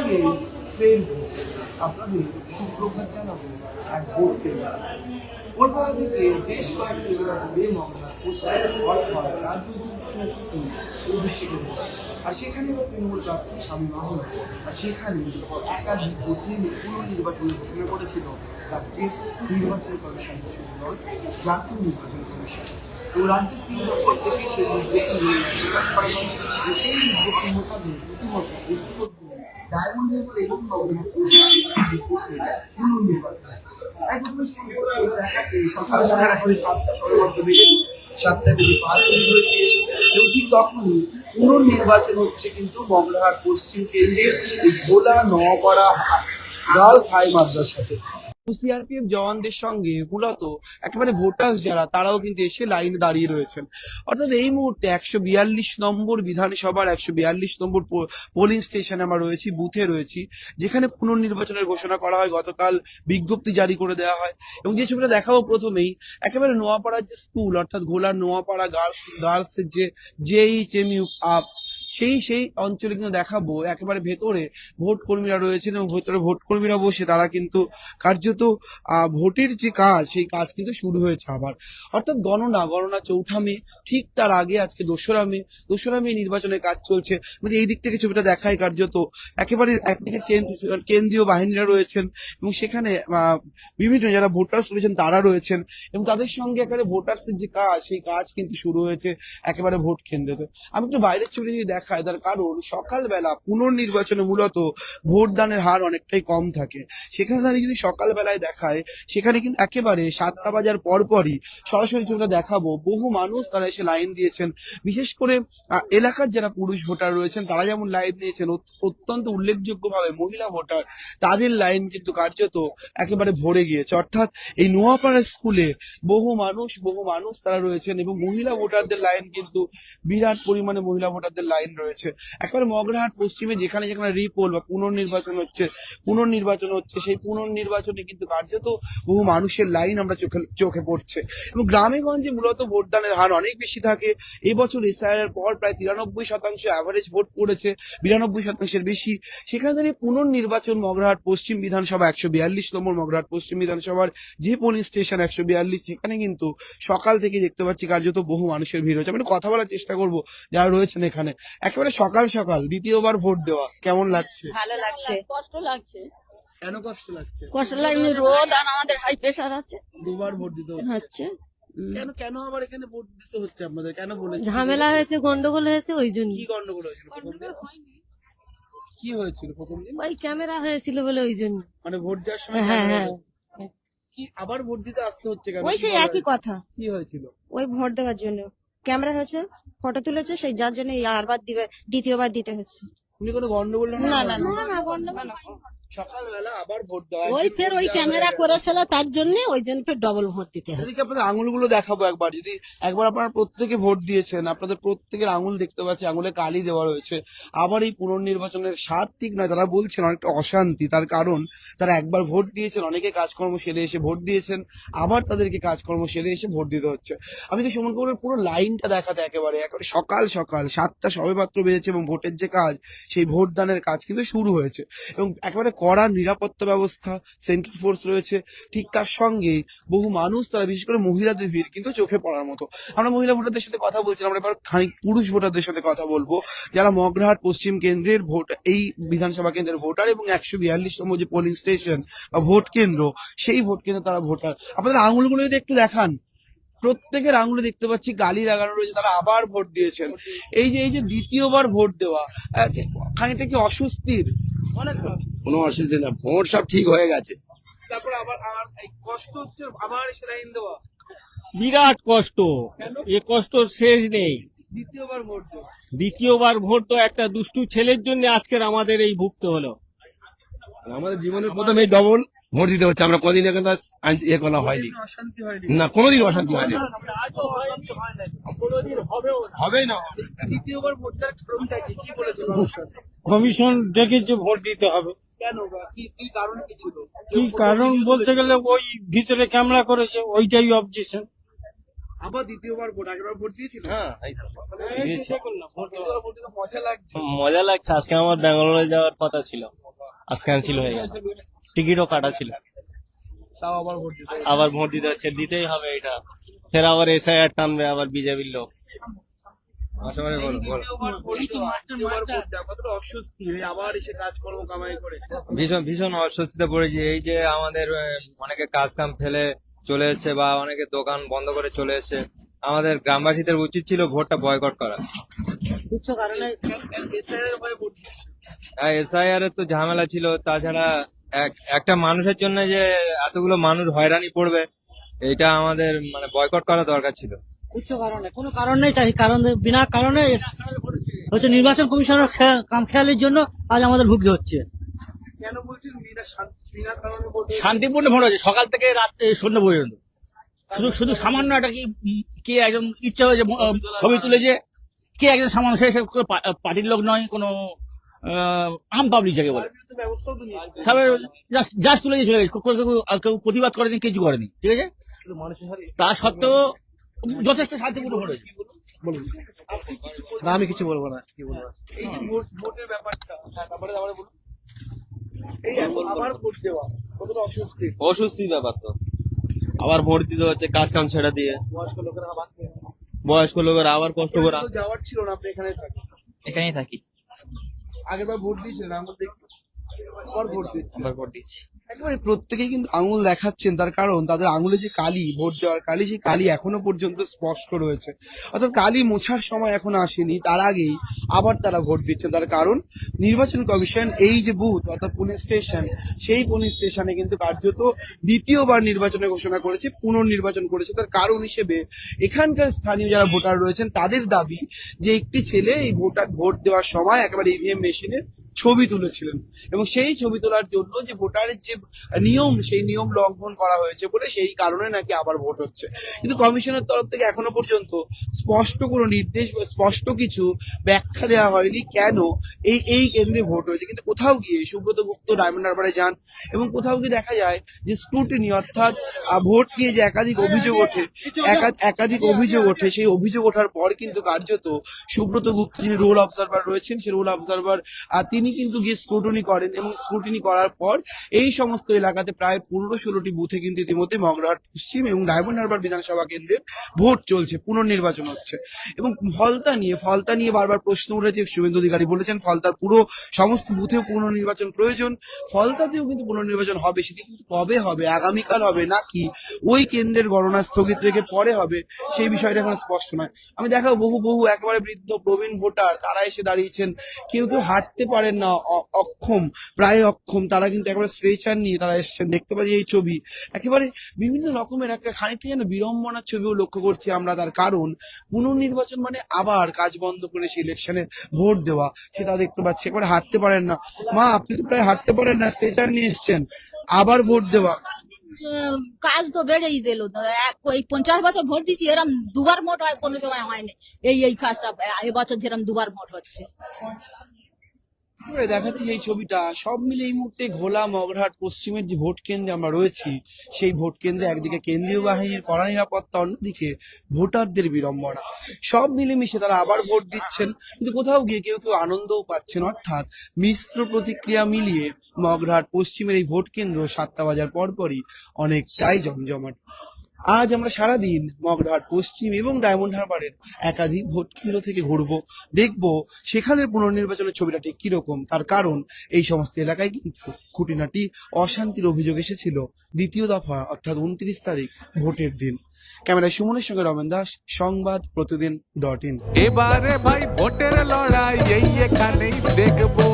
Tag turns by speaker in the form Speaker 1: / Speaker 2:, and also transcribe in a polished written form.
Speaker 1: সঙ্গে ফ্রেন্ড আপনাদের সুপ্রভাত জানাবো এক ভোট কেন্দ্র। কলকাতা থেকে বেশ কয়েকটি দূরে মামলা রাজনৈতিক আর সেখানে তৃণমূল প্রার্থী স্বামী মাহমুদ আর সেখানে একাধিক পুনর্নির্বাচনের ঘোষণা করেছিল রাজ্যের নির্বাচন কমিশন জাতীয় নির্বাচন কমিশন। তো রাজ্য সুপ্রিম কোর্ট থেকে সেই বিজ্ঞপ্তি প্রকাশ করা হয়। সেই বিজ্ঞপ্তি মোতাবেক রীতিমতো ডায়মন্ড হারবার এবং ঠিক তখনই পুনর্নির্বাচন হচ্ছে কিন্তু মগরাহাট পশ্চিম কেন্দ্রের ভোলা নওয়াপাড়া গার্লস হাই মাদ্রাসাতে। সিআরপিএফ জওয়ানদের সঙ্গে মূলত একেবারে ভোটার্স যারা তারাও কিন্তু এসে লাইনে দাঁড়িয়ে রয়েছেন। অর্থাৎ এই মুহূর্তে 142 নম্বর বিধানসভার 142 নম্বর পোলিং স্টেশনে আমরা রয়েছি, বুথে রয়েছি, যেখানে পুনর্নির্বাচনের ঘোষণা করা হয়। গতকাল বিজ্ঞপ্তি জারি করে দেওয়া হয় এবং যে ছবিটা দেখাবো প্রথমেই একেবারে নোয়াপাড়ার যে স্কুল অর্থাৎ ঘোলার নোয়াপাড়া গার্লসের যে JHMU আপ সেই অঞ্চলে কিন্তু দেখাবো একেবারে ভেতরে ভোট কর্মীরা রয়েছেন এবং ভেতরে ভোট কর্মীরা বসে তারা কিন্তু কার্যত ভোটের যে কাজ সেই কাজ কিন্তু শুরু হয়েছে আবার। অর্থাৎ গণনা 4ঠা মে, ঠিক তার আগে আজকে 2রা মে নির্বাচনের কাজ চলছে। মানে এই দিক থেকে ছবিটা দেখায় কার্যত একেবারে একদিকে কেন্দ্রীয় বাহিনীরা রয়েছেন এবং সেখানে বিভিন্ন যারা ভোটার্স রয়েছেন তারা রয়েছেন এবং তাদের সঙ্গে একেবারে ভোটার্সের যে কাজ সেই কাজ কিন্তু শুরু হয়েছে একেবারে ভোট কেন্দ্রে। আমি একটু বাইরের ছবি যদি দেখায় তার কারণ সকালবেলা পুনর্নির্বাচনে মূলত ভোটদানের হার অনেকটাই কম থাকে। সেখানে দাঁড়িয়ে যদি সকালবেলায় দেখায় সেখানে কিন্তু একেবারে 7টা বাজার পরপরই সরাসরি ছবিটা দেখাবো বহু মানুষ তারা এসে লাইন দিয়েছেন। বিশেষ করে এলাকার যারা পুরুষ ভোটার রয়েছেন তারা যেমন লাইন দিয়েছেন, অত্যন্ত উল্লেখযোগ্যভাবে মহিলা ভোটার তাদের লাইন কিন্তু কার্যত একেবারে ভরে গিয়েছে। অর্থাৎ এই নোয়াপাড়া স্কুলে বহু মানুষ তারা রয়েছেন এবং মহিলা ভোটারদের লাইন কিন্তু বিরাট পরিমাণে মহিলা ভোটারদের লাইন রয়েছে। একেবারে মগরাহাট পশ্চিমে যেখানে রিপোল বা পুনর্নির্বাচন হচ্ছে সেই পুনর্নির্বাচনে কিন্তু কার্যত বহু মানুষের লাইন আমরা চোখে পড়ছে এবং গ্রামে গঞ্জে মূলত ভোটদানের হার অনেক বেশি থাকে। এবছর এসআইআর পর প্রায় 93% অ্যাভারেজ ভোট পড়েছে, 92%-এর বেশি। সেখানে দাঁড়িয়ে পুনর্নির্বাচন মগরাহাট পশ্চিম বিধানসভা 142 নম্বর মগরাহাট পশ্চিম বিধানসভার যে পোলিং স্টেশন 142 সেখানে কিন্তু সকাল থেকে দেখতে পাচ্ছি কার্যত বহু মানুষের ভিড় হচ্ছে। আমি একটু কথা বলার চেষ্টা করবো যারা রয়েছেন এখানে। একেবারে সকাল দ্বিতীয়বার ভোট দেওয়া কেমন লাগছে?
Speaker 2: ভালো লাগছে।
Speaker 3: কষ্ট লাগছে।
Speaker 1: কেন কষ্ট লাগছে?
Speaker 3: কষ্ট লাগছে, রোদ আর আমাদের হাই প্রেশার আছে,
Speaker 1: দুবার ভোট দিতে
Speaker 3: হচ্ছে।
Speaker 1: কেন আবার এখানে ভোট দিতে হচ্ছে আপনাদের? কেন বলেছে?
Speaker 3: ঝামেলা হয়েছে, গন্ডগোল হয়েছে, ওই জন্য।
Speaker 1: কি গন্ডগোল হয়েছিল? কি হয়েছিল প্রথম দিন?
Speaker 3: ওই ক্যামেরা হয়েছিল বলে ওই জন্য।
Speaker 1: মানে ভোট দেওয়ার সময়
Speaker 3: হ্যাঁ হ্যাঁ
Speaker 1: কি আবার ভোট দিতে আসতে হচ্ছে কেন?
Speaker 2: ওই সেই একই কথা,
Speaker 1: কি হয়েছিল?
Speaker 2: ওই ভোট দেওয়ার জন্য ক্যামেরা হয়েছে, ফটো তুলেছে, সেই যার জন্য দ্বিতীয়বার দিতে হচ্ছে।
Speaker 1: উনি কোনো গন্ডগোল
Speaker 2: না না না,
Speaker 1: সকালবেলা আবার ভোট দেওয়া
Speaker 2: ওই ফের ওই ক্যামেরা করেছিল তার জন্য, ওই জন্য ফের ডবল ভোট দিতে হবে।
Speaker 1: যদি আপনাদের আঙুলগুলো দেখাবো একবার, যদি একবার আপনারা প্রত্যেকে ভোট দিয়েছেন, আপনাদের প্রত্যেকের আঙুল দেখতে পাচ্ছি, আঙুলে কালি দেওয়া রয়েছে। আবার এই পুনর্নির্বাচনের স্বাদ ঠিক নয়, তারা বলছেন অনেকটা অশান্তি। তার কারণ তারা একবার ভোট দিয়েছেন, অনেকে কাজকর্ম সেরে এসে ভোট দিয়েছেন, আবার তাদেরকে কাজকর্ম সেরে এসে ভোট দিতে হচ্ছে। আমি তো সুমন কুমারের পুরো লাইনটা দেখাতে একেবারে সকাল 7টা সবেমাত্র বেজেছে এবং ভোটের যে কাজ সেই ভোটদানের কাজ কিন্তু শুরু হয়েছে এবং একেবারে কড়া নিরাপত্তা ব্যবস্থা, সেন্ট্রাল ফোর্স রয়েছে। ঠিক তার সঙ্গে বহু মানুষ তারা, বিশেষ করে মহিলাদের ভিড় কিন্তু চোখে পড়ার মতো। আমরা মহিলা ভোটারদের সাথে কথা বলছিলাম, আমরা এবার খানিক পুরুষ ভোটারদের সাথে কথা বলবো যারা মগরাহাট পশ্চিম কেন্দ্রের এই বিধানসভা কেন্দ্রের ভোটার এবং 142 নম্বর যে পোলিং স্টেশন বা ভোট কেন্দ্র সেই ভোট কেন্দ্রে তারা ভোটার। আপনাদের আঙুলগুলো যদি একটু দেখান, প্রত্যেকের আঙুলে দেখতে পাচ্ছি গালি লাগানো রয়েছে, তারা আবার ভোট দিয়েছেন। এই যে দ্বিতীয়বার ভোট দেওয়া খানিকটা কি অস্বস্তির?
Speaker 4: কোনো অসুবিধা না, ভোট সব ঠিক হয়ে গেছে।
Speaker 1: তারপর আবার কষ্ট হচ্ছে আবার এসে লাইন দেওয়া।
Speaker 5: বিরাট কষ্ট, এ কষ্ট শেষ নেই।
Speaker 1: দ্বিতীয়বার ভোট
Speaker 5: তো একটা দুষ্টু ছেলের জন্য আজকের আমাদের এই ভুগতে হলো।
Speaker 4: আমাদের জীবনের প্রথমে ডবল ভোট দিতে হচ্ছে। আমরা কোনদিন এখানে ইয়ে করা হয়নি,
Speaker 1: অশান্তি হয়নি
Speaker 4: না কোনোদিন অশান্তি হয়নি, হবেই না।
Speaker 1: দ্বিতীয়বার ভোট দেওয়ার কারণটা কি বলেছে কমিশন?
Speaker 5: কমিশন ডেকেছে ভোট দিতে হবে।
Speaker 1: কেন কি কারণ কি ছিল?
Speaker 5: কি কারণ বলতে গেলে ওই ভিতরে ক্যামেরা করেছে, ওইটাই অবজেকশন।
Speaker 1: আবার দ্বিতীয়বার ভোট, আগেরবার ভোট দিয়েছিল।
Speaker 5: হ্যাঁ
Speaker 1: দ্বিতীয়বার ভোট দিতে মজা লাগছে।
Speaker 5: মজা লাগছে। আজকে আমার ব্যাঙ্গালোরে যাওয়ার কথা ছিল।
Speaker 6: আজ ক্যান্সেল হয়ে গেল, টিকিটও কাটা ছিল,
Speaker 1: তাও আবার ভোট দিতে হবে।
Speaker 6: আবার ভোট দিতে হচ্ছে, দিতেই হবে এটা, ফের আবার এসআইআর টানবে আবার বিজেপির লোক।
Speaker 1: দ্বিতীয়বার ভোট দেওয়া, দ্বিতীয়বার ভোট দেওয়া, কতটা অস্বস্তি এই আবার এসে কাজকর্ম কামাই করে।
Speaker 7: ভীষণ ভীষণ অস্বস্তিতে পড়েছি। এই যে আমাদের অনেকে কাজ কাম ফেলে চলে এসছে বা অনেকে দোকান বন্ধ করে চলে এসছে, আমাদের গ্রামবাসীদের উচিত ছিল ভোটটা বয়কট করা।
Speaker 1: SIR এর ভয়ে ভোট দিচ্ছে।
Speaker 7: এসআইআর এর তো ঝামেলা ছিল, তাছাড়া একটা মানুষের জন্য যে এতগুলো মানুষ হয়রানি পড়বে, এটা আমাদের মানে বয়কট করা দরকার ছিল।
Speaker 8: কোনো কারণ নেই, তাই কারণ বিনা কারণে হচ্ছে নির্বাচন কমিশনের কাম খেয়ালের জন্য আজ আমাদের ভুগতে হচ্ছে।
Speaker 1: কেন বলছেন বিনা কারণে ভোট দেওয়া?
Speaker 9: শান্তিপূর্ণ ভোট হয়েছে, সকাল থেকে রাত্রে সন্ধ্যা পর্যন্ত। শুধু শুধু সামান্য একটা কি একজন ইচ্ছা হয়েছে ছবি তুলেছে, কে একজন সামান্য সে পার্টির লোক নয়, কোনো আম পাবলিক যাকে বলে,
Speaker 1: তার বিরুদ্ধে ব্যবস্থাও তো নিয়েছে।
Speaker 9: সবাই জাস্ট তুলে দিয়ে চলে গেছে, কেউ প্রতিবাদ করেনি, কিছু করেনি, ঠিক আছে।
Speaker 1: কিন্তু মানুষের সাথে
Speaker 9: তা সত্ত্বেও যথেষ্ট শান্তিপূর্ণ ভোট হয়েছে।
Speaker 8: না, আমি কিছু বলবো না, কি বলবো।
Speaker 1: এই যে ভোটের ব্যাপারটা, হ্যাঁ, তারপরে বলুন। এই আবার ভোট দেওয়া কতটা অস্বস্তি।
Speaker 7: অস্বস্তির ব্যাপার তো, আবার ভোট দিতে হচ্ছে কাজ কাম ছেড়ে দিয়ে,
Speaker 1: বয়স্ক লোকেরা আবার
Speaker 7: বয়স্ক লোকেরা আবার কষ্ট করে।
Speaker 1: তো যাওয়ার ছিল না, আপনি এখানে থাকেন।
Speaker 7: এখানেই থাকি,
Speaker 1: আগেরবার ভোট দিয়েছিলেন, আমরা দেখি আবার ভোট দিচ্ছি।
Speaker 7: আবার ভোট দিচ্ছি।
Speaker 1: একেবারে প্রত্যেকেই কিন্তু আঙুল দেখাচ্ছেন, তার কারণ তাদের আঙুলে যে কালি, ভোট দেওয়ার কালি, সেই কালি এখনো পর্যন্ত স্পষ্ট রয়েছে। অর্থাৎ কালি মোছার সময় এখনো আসেনি, তার আগেই আবার তারা ভোট দিচ্ছেন। তার কারণ নির্বাচন কমিশন এই যে বুথ অর্থাৎ পুলিশ স্টেশন, সেই পুলিশ স্টেশনে কিন্তু কার্যত দ্বিতীয়বার নির্বাচনের ঘোষণা করেছে, পুনর্নির্বাচন করেছে। তার কারণ হিসেবে এখানকার স্থানীয় যারা ভোটার রয়েছেন তাদের দাবি যে একটি ছেলে এই ভোট দেওয়ার সময় একেবারে ইভিএম মেশিনের ছবি তুলেছিলেন, এবং সেই ছবি তোলার জন্য যে ভোটারের যে নিয়ম, সেই নিয়ম লঙ্ঘন করা হয়েছে বলে সেই কারণে নাকি আবার ভোট হচ্ছে। কিন্তু কমিশনের তরফ থেকে এখনো পর্যন্ত স্পষ্ট কোনো নির্দেশ বা স্পষ্ট কিছু ব্যাখ্যা দেওয়া হয়নি কেন এই কেন্দ্রে ভোট হয়েছে। কিন্তু কোথাও গিয়ে সুব্রত গুপ্ত ডায়মন্ড হারবারে যান এবং কোথাও গিয়ে দেখা যায় যে স্ক্রুটিনি অর্থাৎ ভোট নিয়ে যে একাধিক অভিযোগ ওঠে, সেই অভিযোগ ওঠার পর কিন্তু কার্যত সুব্রত গুপ্ত যিনি রোল অবজারভার রয়েছেন, সেই রোল অবজারভার তিনি কিন্তু গিয়ে স্ক্রুটিনি করেন, এবং স্ক্রুটিনি করার পর এই সমস্ত এলাকাতে প্রায় 15-16টি বুথে কিন্তু ইতিমধ্যে মগরাহাট পশ্চিম এবং ডায়মন্ড হারবার বিধানসভা কেন্দ্রের ভোট চলছে, পুনর্নির্বাচন হচ্ছে। এবং ফলতা নিয়ে বারবার প্রশ্ন উঠেছে। শুভেন্দু অধিকারী বলেছেন ফলতার পুরো সমস্ত বুথেও পুনর্নির্বাচন প্রয়োজন, ফলতাতেও কিন্তু পুনর্নির্বাচন হবে। সেটি কিন্তু কবে হবে, আগামীকাল হবে নাকি ওই কেন্দ্রের গণনা স্থগিত রেখে পরে হবে, সেই বিষয়টা এখন স্পষ্ট নয়। আমি দেখাবো বহু একেবারে বৃদ্ধ প্রবীণ ভোটার, তারা এসে দাঁড়িয়েছেন, কেউ হাঁটতে পারেন না, প্রায় অক্ষম, তারা কিন্তু একেবারে স্ট্রেচার নিয়ে তারা এসেছেন। দেখতে পাচ্ছি এই ছবি, একেবারে বিভিন্ন রকমের একটা খানিকটা যেন বিড়ম্বনার ছবিও লক্ষ্য করছি আমরা। তার কারণ পুনর্নির্বাচন মানে আবার কাজ বন্ধ করে সেই ইলেকশনে ভোট দেওয়া, সেটা দেখতে পাচ্ছি। একবারে হাঁটতে পারেন না, মা আপনি তো প্রায় হাঁটতে পারেন না, স্ট্রেচার নিয়ে এসছেন, আবার ভোট দেওয়া।
Speaker 3: কাজ তো বেড়েই দিল, ওই 50 বছর ভোট দিচ্ছি, এরম দুবার ভোট হয় কোনো সময় হয়নি। এই কাজটা এবছর যেরকম দুবার ভোট হচ্ছে।
Speaker 1: দেখাচ্ছি এই ছবিটা, সব মিলে এই মুহূর্তে ঘোলা মগরাহাট পশ্চিমের যে ভোট কেন্দ্রে আমরা রয়েছি, সেই ভোট কেন্দ্রে একদিকে কেন্দ্রীয় বাহিনীর কড়া নিরাপত্তা, অন্যদিকে ভোটারদের বিড়ম্বনা, সব মিলেমিশে তারা আবার ভোট দিচ্ছেন। কিন্তু কোথাও গিয়ে কেউ আনন্দও পাচ্ছেন, অর্থাৎ মিশ্র প্রতিক্রিয়া মিলিয়ে মগরাহাট পশ্চিমের এই ভোট কেন্দ্র 7টা বাজার পরপরই অনেকটাই জমজমাট। আজ আমরা সারাদিন মগরাহাট পশ্চিম এবং ডায়মন্ড হারবারের একাধিক ভোট কেন্দ্র থেকে ঘুরবো, দেখবো সেখানের পুনর্নির্বাচনের ছবিটা ঠিক কিরকম। তার কারণ এই সমস্ত এলাকায় কিন্তু খুঁটিনাটি অশান্তির অভিযোগ এসেছিল দ্বিতীয় দফা অর্থাৎ 29 তারিখ ভোটের দিন। ক্যামেরায় সুমনের সঙ্গে রমেন দাস, সংবাদ প্রতিদিন .in।
Speaker 10: এবারে ভাই ভোটের লড়াই এই এখানেই দেখবো।